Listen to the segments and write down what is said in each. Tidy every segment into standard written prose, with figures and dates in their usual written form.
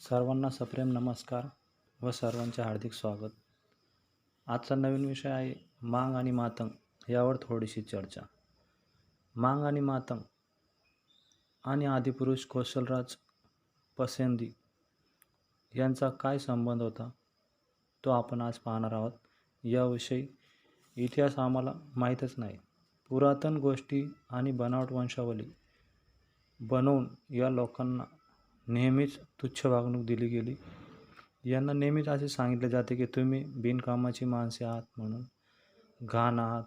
सर्वांना सप्रेम नमस्कार व सर्वांचे हार्दिक स्वागत. आजचा नवीन विषय आहे मांग आणि मातंग यावर थोडीशी चर्चा. मांग आणि मातंग आणि आदिपुरुष कौशलराज पसंदी यांचा काय संबंध होता तो आपण आज पाहणार आहोत. याविषयी इतिहास आम्हाला माहीतच नाही. पुरातन गोष्टी आणि बनावट वंशावली बनवून या लोकांना नेहमीच तुच्छ वागणूक दिली गेली. यांना नेहमीच असे सांगितले जाते की तुम्ही बिनकामाची माणसे आहात, म्हणून घाण आहात,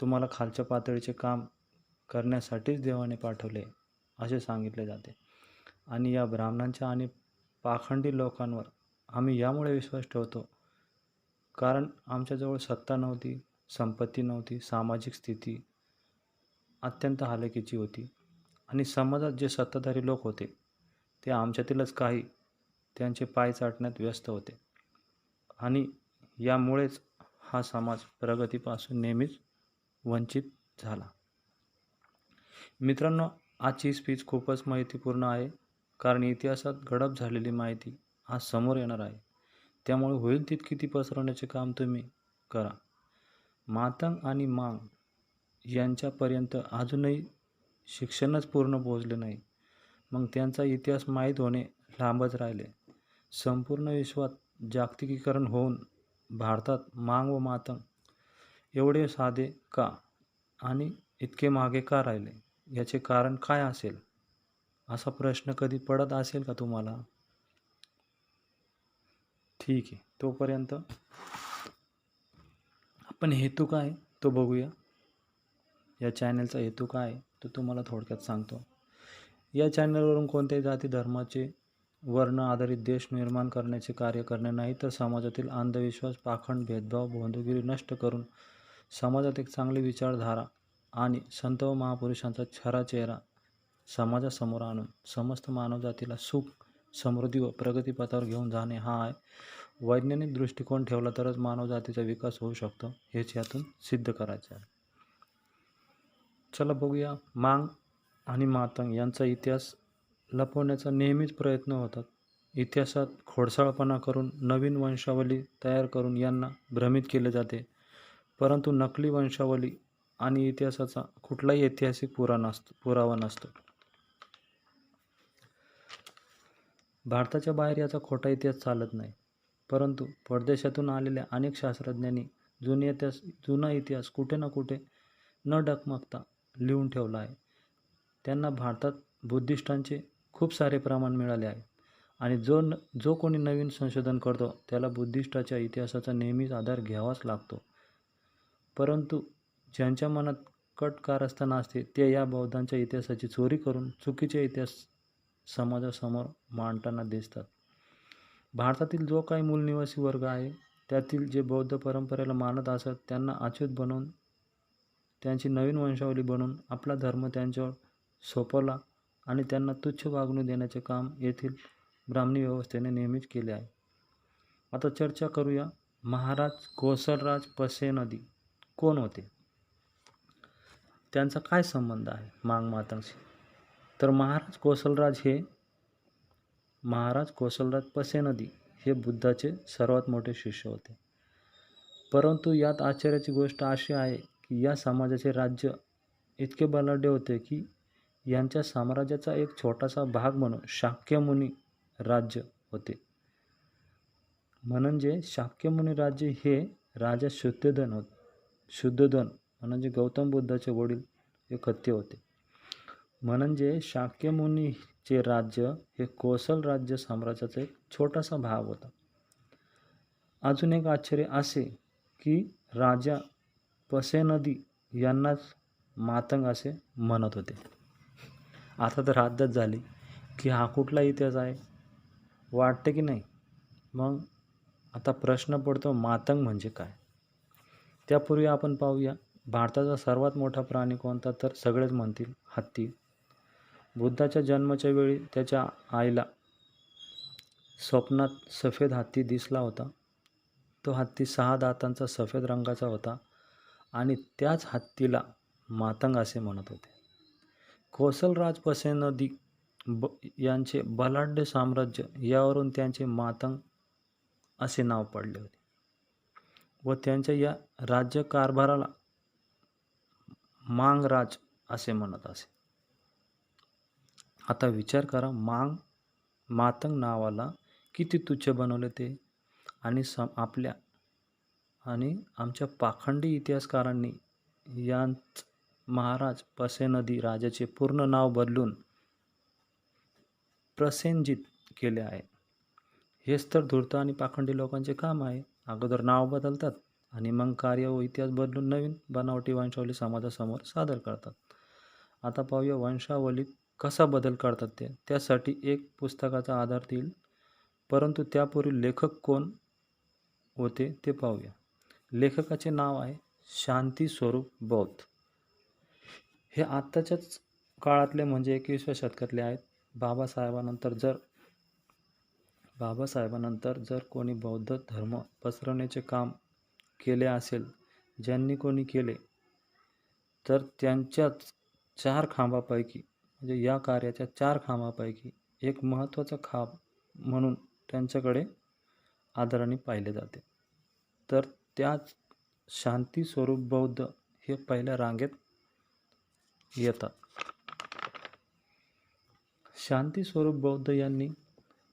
तुम्हाला खालच्या पातळीचे काम करण्यासाठीच देवाने पाठवले असे सांगितले जाते. आणि या ब्राह्मणांच्या आणि पाखंडी लोकांवर आम्ही यामुळे विश्वास ठेवतो कारण आमच्याजवळ सत्ता नव्हती, संपत्ती नव्हती, सामाजिक स्थिती अत्यंत हालाकीची होती आणि समाजात जे सत्ताधारी लोक होते ते आमच्यातीलच काही त्यांचे पाय चाटण्यात व्यस्त होते आणि यामुळेच हा समाज प्रगतीपासून नेहमीच वंचित झाला. मित्रांनो, आजची स्पीच खूपच माहितीपूर्ण आहे कारण इतिहासात गडप झालेली माहिती आज समोर येणार आहे. त्यामुळे होईल तितकी ती पसरवण्याचे काम तुम्ही करा. मातंग आणि मांग यांच्यापर्यंत अजूनही शिक्षणच पूर्ण पोहोचले नाही, मग त्यांचा इतिहास माहीत होणे लांबच राहिले. संपूर्ण विश्वात जागतिकीकरण होऊन भारतात मांग व मातंग एवढे साधे का आणि इतके मागे का राहिले, याचे कारण काय असेल असा प्रश्न कधी पडत असेल का तुम्हाला? ठीक आहे, तोपर्यंत आपण हेतू काय तो बघूया. या चॅनलचा हेतू काय तो तुम्हाला थोडक्यात सांगतो. या चॅनलवरून कोणत्याही जाती धर्माचे वर्ण आधारित देश निर्माण करण्याचे कार्य करणे नाही, तर समाजातील अंधविश्वास, पाखंड, भेदभाव, बंधुगिरी नष्ट करून समाजात एक चांगली विचारधारा आणि संत व महापुरुषांचा खरा चेहरा समाजासमोर आणून समस्त मानवजातीला सुख, समृद्धी व प्रगतीपथावर घेऊन जाणे हा आहे. वैज्ञानिक दृष्टिकोन ठेवला तरच मानवजातीचा विकास होऊ शकतो, हेच यातून सिद्ध करायचे आहे. चला बघूया. मांग आणि मातंग यांचा इतिहास लपवण्याचा नेहमीच प्रयत्न होतात. इतिहासात खोडसाळपणा करून नवीन वंशावली तयार करून यांना भ्रमित केले जाते, परंतु नकली वंशावली आणि इतिहासाचा कुठलाही ऐतिहासिक पुरावा नसतो. भारताच्या बाहेर याचा खोटा इतिहास चालत नाही, परंतु परदेशातून आलेल्या अनेक शास्त्रज्ञांनी जुना इतिहास कुठे ना कुठे न डगमगता लिहून ठेवला आहे. त्यांना भारतात बुद्धिस्टांचे खूप सारे प्रमाण मिळाले आहे आणि जो कोणी नवीन संशोधन करतो त्याला बुद्धिस्टाच्या इतिहासाचा नेहमीच आधार घ्यावाच लागतो. परंतु ज्यांच्या मनात कट कारस्थान असते ते या बौद्धांच्या इतिहासाची चोरी करून चुकीचे इतिहास समाजासमोर मांडताना दिसतात. भारतातील जो काही मूलनिवासी वर्ग आहे त्यातील जे बौद्ध परंपरेला मानत असत त्यांना अच्युत बनवून त्यांची नवीन वंशावली बनवून आपला धर्म त्यांच्यावर सोपवला आणि त्यांना तुच्छ वागणूक देण्याचे काम येथील ब्राह्मणी व्यवस्थेने नेहमीच केले आहे. आता चर्चा करूया. महाराज कौशलराज पसेनदी कोण होते, त्यांचा काय संबंध आहे मांग मातंगशी? तर महाराज कौशलराज पसेनदी हे बुद्धाचे सर्वात मोठे शिष्य होते. परंतु यात आश्चर्याची गोष्ट अशी आहे की या समाजाचे राज्य इतके बलाढ्य होते की यांच्या साम्राज्याचा एक छोटासा भाग म्हणून शाक्यमुनी राज्य होते. म्हणजे शाक्यमुनी राज्य हे राजा शुद्धोधन म्हणजे गौतम बुद्धाचे वडील हे खत्य होते. म्हणजे शाक्यमुनीचे राज्य हे कौशल राज्य साम्राज्याचा एक छोटासा भाग होता. अजून एक आश्चर्य असे की राजा पसेनदी यांनाच मातंग असे म्हणत होते. आता तर हद्दच झाली की हा कुठला इतिहास आहे, वाटते की नाही? मग आता प्रश्न पडतो, मातंग म्हणजे काय? त्यापूर्वी आपण पाहूया भारताचा सर्वात मोठा प्राणी कोणता, तर सगळेच म्हणतील हत्ती. बुद्धाच्या जन्माच्या वेळी त्याच्या आईला स्वप्नात सफेद हत्ती दिसला होता. तो हत्ती 6 दातांचा सफेद रंगाचा होता आणि त्याच हत्तीला मातंग असे म्हणत होते. कौशलराज पसेनदी यांचे बलाढ्य साम्राज्य यावरून त्यांचे मातंग असे नाव पडले होते व त्यांच्या या राज्यकारभाराला मांगराज असे म्हणत असे. आता विचार करा, मातंग नावाला किती तुच्छ बनवले ते. आणि आपल्या आणि आमच्या पाखंडी इतिहासकारांनी यांच महाराज पसेनदी राजाचे पूर्ण नाव बदलून प्रसेनजीत केले आहे. हेच तर धूर्त आणि पाखंडी लोकांचे काम आहे. अगोदर नाव बदलतात आणि मग कार्य व इतिहास बदलून नवीन बनावटी वंशावली समाजासमोर सादर करतात. आता पाहूया वंशावलीत कसा बदल करतात ते. त्यासाठी एक पुस्तकाचा आधार देईल, परंतु त्यापूर्वी लेखक कोण होते ते पाहूया. लेखकाचे नाव आहे शांती स्वरूप बौद्ध. हे आत्ताच्याच काळातले म्हणजे 21व्या शतकातले आहेत. बाबासाहेबांनंतर जर कोणी बौद्ध धर्म पसरवण्याचे काम केले असेल, ज्यांनी कोणी केले, तर त्यांच्याच 4 खांबापैकी म्हणजे या कार्याच्या 4 खांबापैकी एक महत्त्वाचा खांब म्हणून त्यांच्याकडे आदराने पाहिले जाते. तर त्याच शांती स्वरूप बौद्ध हे पहिल्या रांगेत येतात. शांती स्वरूप बौद्ध यांनी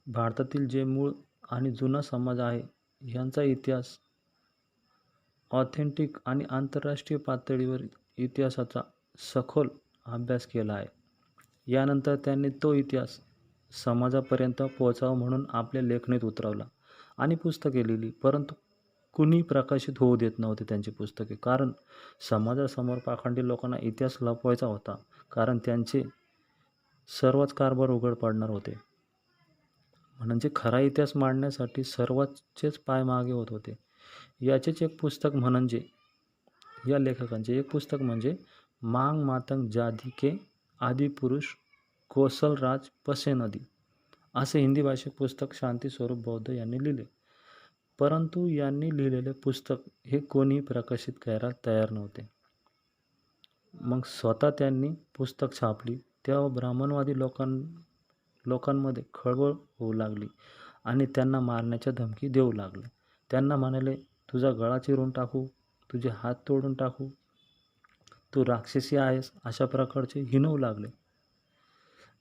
भारतातील जे मूळ आणि जुना समाज आहे यांचा इतिहास, ऑथेंटिक आणि आंतरराष्ट्रीय पातळीवर इतिहासाचा सखोल अभ्यास केला आहे. यानंतर त्यांनी तो इतिहास समाजापर्यंत पोहोचावा म्हणून आपल्या लेखणीत उतरवला आणि पुस्तके लिहिली. परंतु कुणी प्रकाशित होऊ देत नव्हते त्यांची पुस्तके, कारण समाजासमोर पाखंडी लोकांना इतिहास लपवायचा होता, कारण त्यांचे सर्वच कारभार उघड पडणार होते. म्हणजे खरा इतिहास मांडण्यासाठी सर्वांचेच पाय मागे होत होते. याचेच एक पुस्तक म्हणजे या लेखकांचे एक पुस्तक म्हणजे मांग मातंग जाती के आदिपुरुष कौशलराज पसेनदी असे हिंदी भाषिक पुस्तक शांती स्वरूप बौद्ध यांनी लिहिले. परंतु यांनी लिहिलेले पुस्तक हे कोणीही प्रकाशित करायला तयार नव्हते. मग स्वतः त्यांनी पुस्तक छापली तेव्हा ब्राह्मणवादी लोकांमध्ये खळबळ होऊ लागली आणि त्यांना मारण्याच्या धमकी देऊ लागले. त्यांना म्हणाले, तुझा गळा चिरून टाकू, तुझे हात तोडून टाकू, तू राक्षसी आहेस, अशा प्रकारचे हिणवू लागले.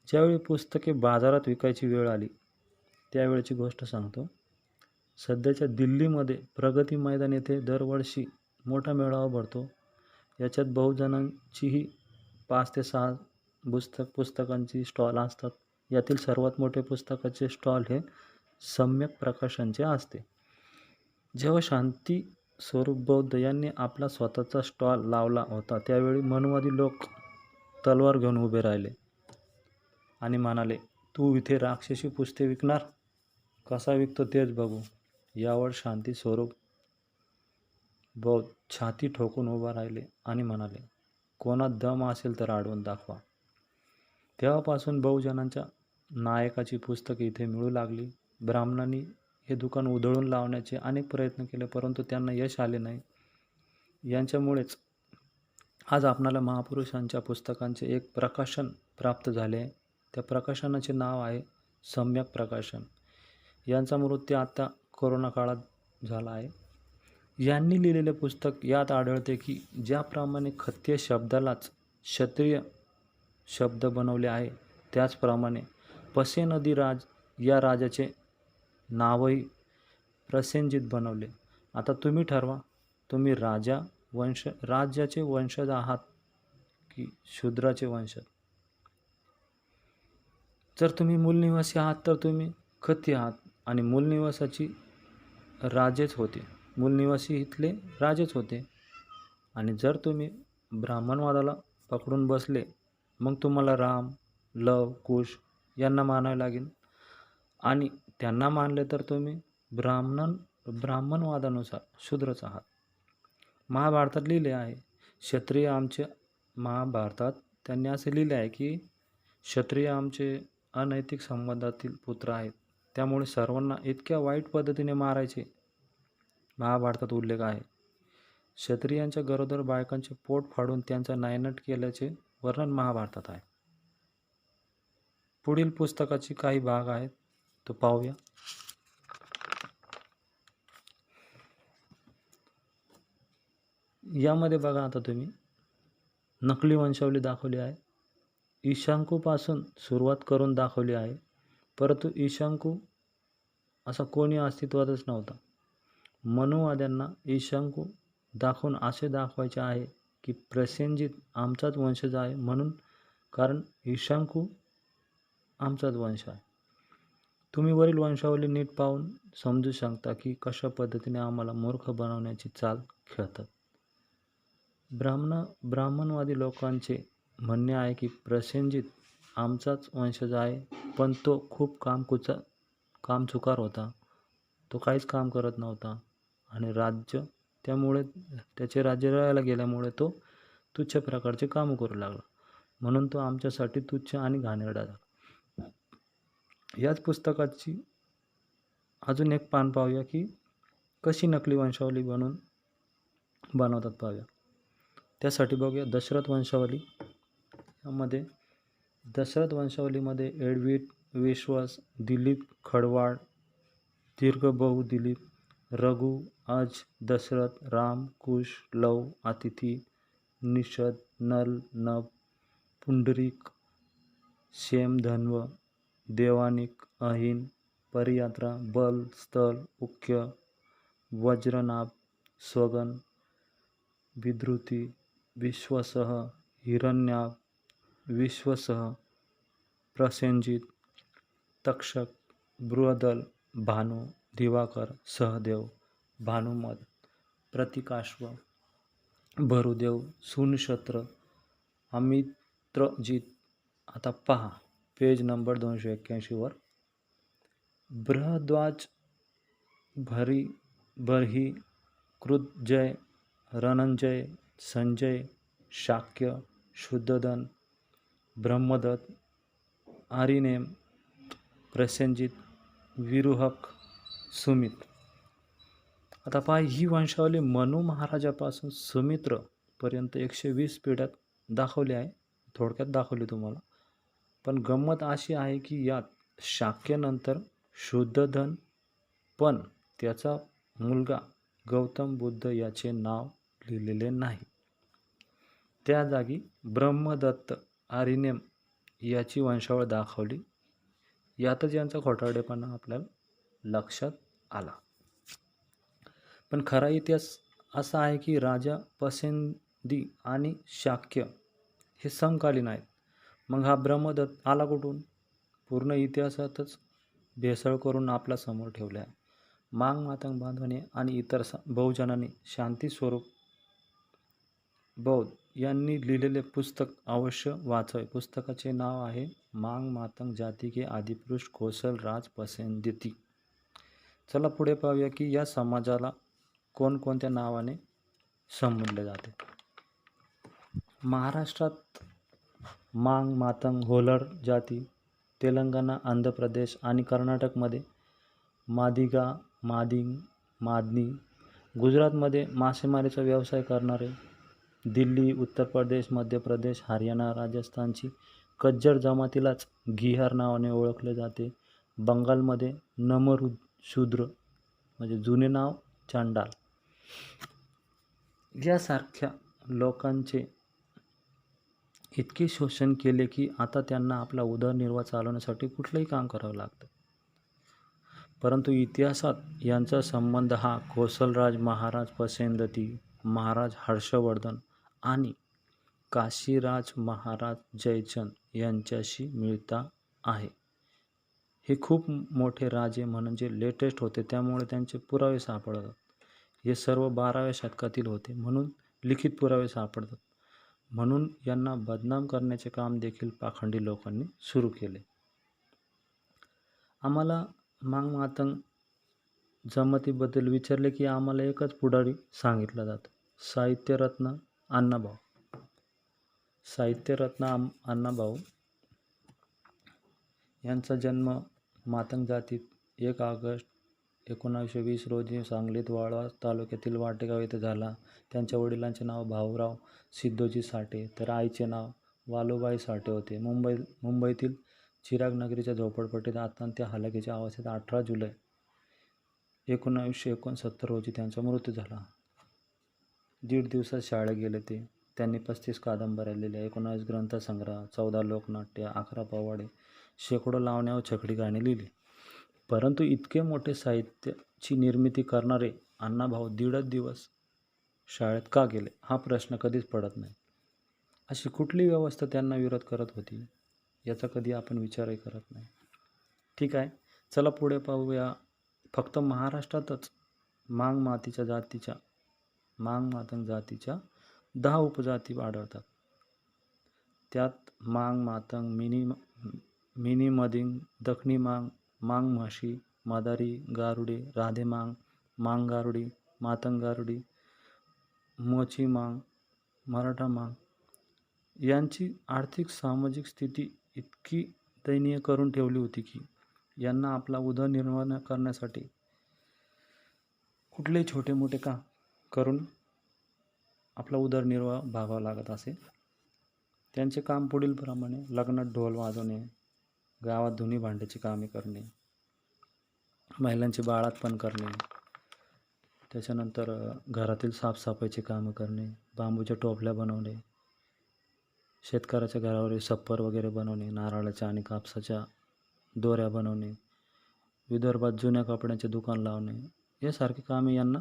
ज्यावेळी पुस्तके बाजारात विकायची वेळ आली त्यावेळची गोष्ट सांगतो. सध्याच्या दिल्लीमध्ये प्रगती मैदान येथे दरवर्षी मोठा मेळावा भरतो. याच्यात बहुजनांचीही 5 ते 6 पुस्तकांची स्टॉल असतात. यातील सर्वात मोठे पुस्तकाचे स्टॉल हे सम्यक प्रकाशनचे असते. जेव्हा शांती स्वरूप बौद्ध यांनी आपला स्वतःचा स्टॉल लावला होता त्यावेळी मनवादी लोक तलवार घेऊन उभे राहिले आणि म्हणाले, तू इथे राक्षसी पुस्तके विकणार? कसा विकतो तेच बघू. यावर शांती स्वरूप बौद्ध छाती ठोकून उभा राहिले आणि म्हणाले, कोणात दम असेल तर अडवून दाखवा. तेव्हापासून बहुजनांच्या नायकाची पुस्तके इथे मिळू लागली. ब्राह्मणांनी हे दुकान उधळून लावण्याचे अनेक प्रयत्न केले, परंतु त्यांना यश आले नाही. यांच्यामुळेच आज आपणाला महापुरुषांच्या पुस्तकांचे एक प्रकाशन प्राप्त झाले. त्या प्रकाशनाचे नाव आहे सम्यक प्रकाशन. यांचा मृत्यू आता कोरोना काळात झाला आहे. यांनी लिहिलेले पुस्तक यात आढळते की ज्याप्रमाणे खत्तीय शब्दालाच क्षत्रिय शब्द बनवले आहे, त्याचप्रमाणे पसेनदी या राजाचे नावही प्रसेनजीत बनवले. आता तुम्ही ठरवा, तुम्ही राज्याचे वंशज आहात की शूद्राचे वंशज. जर तुम्ही मूलनिवासी आहात तर तुम्ही खत्ती आहात आणि मूलनिवासी इथले राजेच होते. आणि जर तुम्ही ब्राह्मणवादाला पकडून बसले, मग तुम्हाला राम, लव, कुश यांना मानावे लागेल आणि त्यांना मानले तर तुम्ही ब्राह्मणवादानुसार शूद्रच आहात. महाभारतात लिहिले आहे, क्षत्रिय आमचे महाभारतात त्यांनी असे लिहिले आहे की क्षत्रिय आमचे अनैतिक संबंधातील पुत्र आहेत, त्यामुळे सर्वांना इतक्या वाईट पद्धतीने मारायचे. महाभारतात उल्लेख आहे. क्षत्रियांच्या गरोदर बायकांचे पोट फाडून त्यांचा नायनाट केल्याचे वर्णन महाभारतात आहे. पुढील पुस्तकाचे काही भाग आहेत तो पाहूया. यामध्ये बघा आता तुम्ही नकली वंशावली दाखवली आहे. ईशांकूपासून सुरुवात करून दाखवली आहे, परंतु ईशांकू असा कोणी अस्तित्वातच नव्हता. मनुवाद्यांना ईशांकू दाखवून असे दाखवायचे आहे की प्रसेनजित आमचाच वंशज आहे, म्हणून कारण ईशांकू आमचाच वंश आहे. तुम्ही वरील वंशावली नीट पाहून समजू शकता की कशा पद्धतीने आम्हाला मूर्ख बनवण्याची चाल खेळतात. ब्राह्मणवादी लोकांचे म्हणणे आहे की प्रसेनजित आमचाच वंशज आहे, पण तो खूप कामचुकार होता. तो काहीच काम करत नव्हता आणि त्यामुळे त्याचे राज्य राहायला गेल्यामुळे तो तुच्छ प्रकारचे काम करू लागला, म्हणून तो आमच्यासाठी तुच्छ आणि घाणेरडा झाला. याच पुस्तकाची अजून एक पान पाहूया की कशी नकली वंशावली बनवतात पाहूया. त्यासाठी बघूया दशरथ वंशावली. यामध्ये दशरथ वंशावलीमध्ये एडविड, विश्वास, दिलीप खडवाळ, दीर्घबहू दिलीप, रघु, अज, दशरथ, राम, कुश, लव, अतिथी, निषद, नल, नभ, पुंडरीक, शेमधन्व, देवानिक, अहिन, परियात्रा, बल, स्थल, उख्य, वज्रनाभ, स्वगन, विद्रुती, विश्वसह, हिरण्याभ, विश्वसह, प्रसेनजित, तक्षक, बृहदल, भानु, दिवाकर, सहदेव, भानुमद, प्रतिकाश्व, भरुदेव, सुनक्षत्र, अमित्रजित. आता पहा पेज नंबर 281 वर. बृहद्वाज, बर्ही, कृतजय, रणंजय, संजय, शाक्य, शुद्धोधन, ब्रह्मदत्त, आरिनेम, प्रसेनजित, विरुहक, सुमित. आता पहा ही वंशावली मनु महाराजापासून सुमित्र पर्यंत 120 पिढ्यात दाखवली आहे. थोडक्यात दाखवली तुम्हाला, पण गंमत अशी आहे की यात शाक्यानंतर शुद्धोधन पण त्याचा मुलगा गौतम बुद्ध याचे नाव लिहिलेले नाही. त्या जागी ब्रह्मदत्त, आरिनेम याची वंशावळ दाखवली. यातच यांचा खोटारडेपणा आपल्याला लक्षात आला. पण खरा इतिहास असा आहे की राजा पसेंदी आणि शाक्य हे समकालीन आहेत. मग हा ब्रह्मदत्त आला कुठून? पूर्ण इतिहासातच भेसळ करून आपल्या समोर ठेवले आहे. मांग मातंग बांधवांनी आणि इतर बहुजनांनी शांती स्वरूप बौद्ध यांनी लिहिलेले पुस्तक अवश्य वाचावे. पुस्तकाचे नाव आहे मांग मातंग जाती के आदिपुरुष कौशल राज पसेंदिती. चला पुढे पाहूया की या समाजाला कोणकोणत्या नावाने संबोधले जाते. महाराष्ट्रात मांग मातंग होलर जाती, तेलंगणा, आंध्र प्रदेश आणि कर्नाटकमध्ये मादिगा, मादिंग, मादनी, गुजरातमध्ये मासेमारीचा व्यवसाय करणारे, दिल्ली, उत्तर प्रदेश, मध्य प्रदेश, हरियाणा, राजस्थानची कज्जर जमातीलाच घिहार नावाने ओळखले जाते. बंगालमध्ये नमरूद शूद्र म्हणजे जुने नाव चांडाल यासारख्या लोकांचे इतके शोषण केले की आता त्यांना आपला उदरनिर्वाह चालवण्यासाठी कुठलंही काम करावं लागतं. परंतु इतिहासात यांचा संबंध हा कौशलराज महाराज पसेंदती, महाराज हर्षवर्धन आणि काशीराज महाराज जयचंद यांच्याशी मिळता आहे. हे खूप मोठे राजे म्हणजे लेटेस्ट होते, त्यामुळे त्यांचे पुरावे सापडतात. हे सर्व 12व्या शतकातील होते, म्हणून लिखित पुरावे सापडतात. म्हणून यांना बदनाम करण्याचे काम देखील पाखंडी लोकांनी सुरू केले. आम्हाला मांग मातंग जमातीबद्दल विचारले की आम्हाला एकच पुढारी सांगितला जातो, साहित्यरत्न अण्णाभाऊ. साहित्यरत्न अण्णाभाऊ यांचा जन्म मातंग जातीत 1 ऑगस्ट 1920 रोजी सांगलीत वाळवा तालुक्यातील वाटेगाव येथे झाला. त्यांच्या वडिलांचे नाव भाऊराव सिद्धोजी साठे तर आईचे नाव वालुबाई साठे होते. मुंबईतील चिराग नगरीच्या झोपडपट्टीत अत्यंत हालाखीच्या अवस्थेत 18 जुलै 1969 रोजी त्यांचा मृत्यू झाला. 1.5 दिवसात शाळेत गेले ते. त्यांनी 35 कादंबऱ्या लिहिल्या, 19 ग्रंथसंग्रह, 14 लोकनाट्य, 11 पोवाडे, शेकडो लावण्या व छकडी गाणी लिहिली. परंतु इतके मोठे साहित्याची निर्मिती करणारे अण्णाभाऊ 1.5 दिवस शाळेत का गेले हा प्रश्न कधीच पडत नाही. अशी कुठली व्यवस्था त्यांना विरोध करत होती याचा कधी आपण विचारही करत नाही. ठीक आहे, चला पुढे पाहूया. फक्त महाराष्ट्रातच मांग मातंग जातीच्या 10 उपजाती आढळतात. त्यात मांग, मातंग, मिनी मदिंग, दखनी मांग, मांग म्हशी, मदारी, गारुडी, राधे मांग, मांग गारुडी, मातंग गारुडी, मोची मांग, मराठा मांग यांची आर्थिक सामाजिक स्थिती इतकी दयनीय करून ठेवली होती की यांना आपला उदरनिर्वाह करण्यासाठी कुठलेही छोटे मोठे काम करून आपला उदरनिर्वाह भागावा लागत असे. त्यांचे काम पुढीलप्रमाणे: लग्नात ढोल वाजवणे, गावात धुणी भांड्याची कामे करणे, महिलांची बाळातपण करणे, त्याच्यानंतर घरातील साफसफाईची कामं करणे, बांबूच्या टोपल्या बनवणे, शेतकऱ्याच्या घरावरील छप्पर वगैरे बनवणे, नारळाच्या आणि कापसाच्या दोऱ्या बनवणे, विदर्भात जुन्या कपड्यांचे दुकान लावणे यासारखी कामे यांना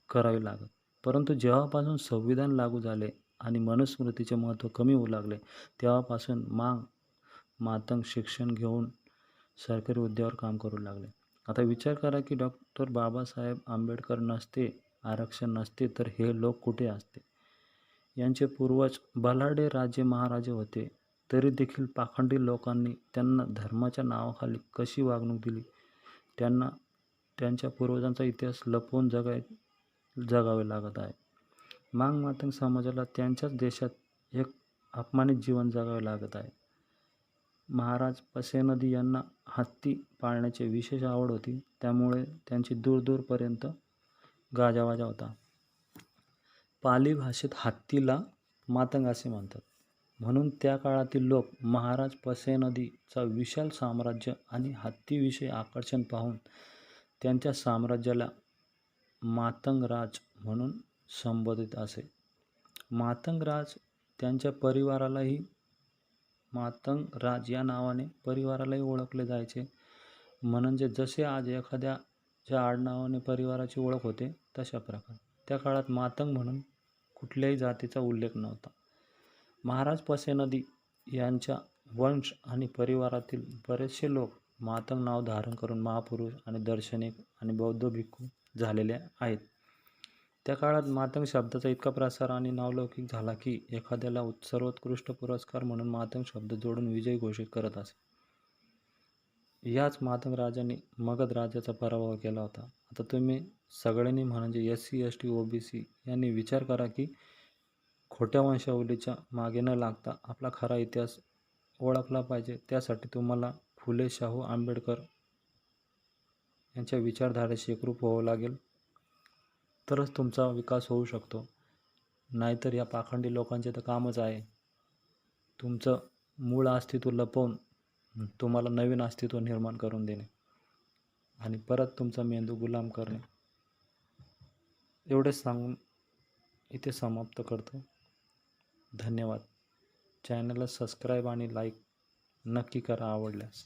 करावी लागत. परंतु जेव्हापासून संविधान लागू झाले आणि मनुस्मृतीचे महत्त्व कमी होऊ लागले तेव्हापासून मातंग शिक्षण घेऊन सरकारी हुद्द्यावर काम करू लागले. आता विचार करा की डॉक्टर बाबासाहेब आंबेडकर नसते, आरक्षण नसते तर हे लोक कुठे असते. यांचे पूर्वज बलाढ्य राजे महाराजे होते तरी देखील पाखंडी लोकांनी त्यांना धर्माच्या नावाखाली कशी वागणूक दिली. त्यांना त्यांच्या पूर्वजांचा इतिहास लपवून जगावे लागत आहे. मांग मातंग समाजाला त्यांच्याच देशात एक अपमानित जीवन जगावे लागत आहे. महाराज पसेनदी यांना हत्ती पाळण्याची विशेष आवड होती, त्यामुळे त्यांची दूरपर्यंत गाजावाजा होता. पाली भाषेत हत्तीला मातंग असे म्हणतात. म्हणून त्या काळातील लोक महाराज पसेनदीचा विशाल साम्राज्य आणि हत्तीविषयी आकर्षण पाहून त्यांच्या साम्राज्याला मातंग राज म्हणून संबोधित असे. मातंग राज त्यांच्या परिवारालाही मातंग राज या नावाने परिवारालाही ओळखले जायचे. म्हणजे जसे आज एखाद्याच्या आडनावाने परिवाराची ओळख होते तशा प्रकार त्या काळात मातंग म्हणून कुठल्याही जातीचा उल्लेख नव्हता. महाराज पसेनदी यांच्या वंश आणि परिवारातील बरेचसे लोक मातंग नाव धारण करून महापुरुष आणि दार्शनिक आणि बौद्ध भिक्खू झालेले आहेत. त्या काळात मातंग शब्दाचा इतका प्रसार आणि नावलौकिक झाला की एखाद्याला सर्वोत्कृष्ट पुरस्कार म्हणून मातंग शब्द जोडून विजयी घोषित करत असे. याच मातंग राजांनी मगध राजाचा पराभव केला होता. आता तुम्ही सगळ्यांनी म्हणजे SC ST OBC यांनी विचार करा की खोट्या वंशावलीच्या मागे न लागता आपला खरा इतिहास ओळखला पाहिजे. त्यासाठी तुम्हाला फुले शाहू आंबेडकर यांच्या विचारधारेशी एकरूप व्हावं लागेल, तरच तुमचा विकास होऊ शकतो. नाहीतर या पाखंडी लोकांचे तर कामच आहे तुमचं मूळ अस्तित्व लपवून तुम्हाला नवीन अस्तित्व निर्माण करून देणे आणि परत तुमचा मेंदू गुलाम करणे. एवढेच सांगून इथे समाप्त करतो. धन्यवाद. चॅनलला सबस्क्राईब आणि लाईक नक्की करा आवडल्यास.